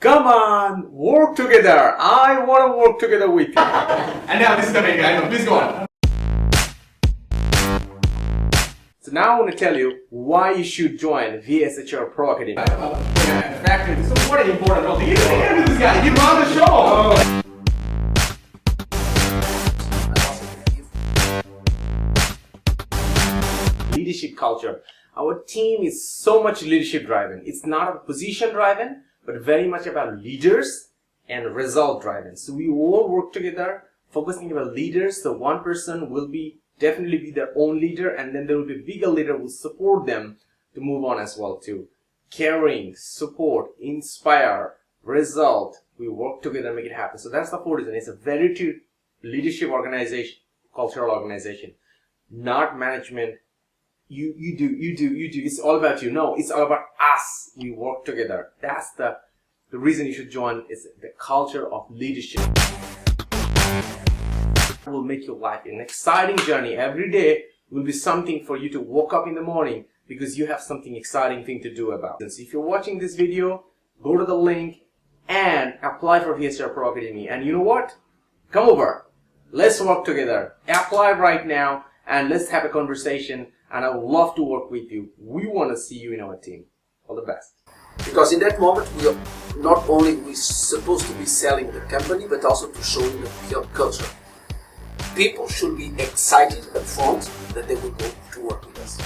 Come on, work together. I want to work together with you. And now this is the main guy. No, please go on. So now I want to tell you why you should join VSHR Pro Academy. This is what an important role. You didn't interview this guy. He run the show. Leadership culture. Our team is so much leadership driven. It's not a position driven, but very much about leaders and result driven. So we all work together, focusing about leaders. So one person will definitely be their own leader, and then there will be a bigger leader who will support them to move on as well too. Caring, support, inspire, result. We work together and make it happen. So that's the fourth reason. It's a very true leadership organization, cultural organization, not management. You do. It's all about you. No, it's all about us. We work together. That's the reason you should join. Is the culture of leadership. It will make your life an exciting journey. Every day will be something for you to wake up in the morning because you have something exciting thing to do about. So if you're watching this video, go to the link and apply for VSHR Pro Academy. And you know what? Come over. Let's work together. Apply right now and let's have a conversation. And I would love to work with you. We want to see you in our team. All the best. Because in that moment, we are not only supposed to be selling the company, but also to show the culture. People should be excited up front that they will go to work with us.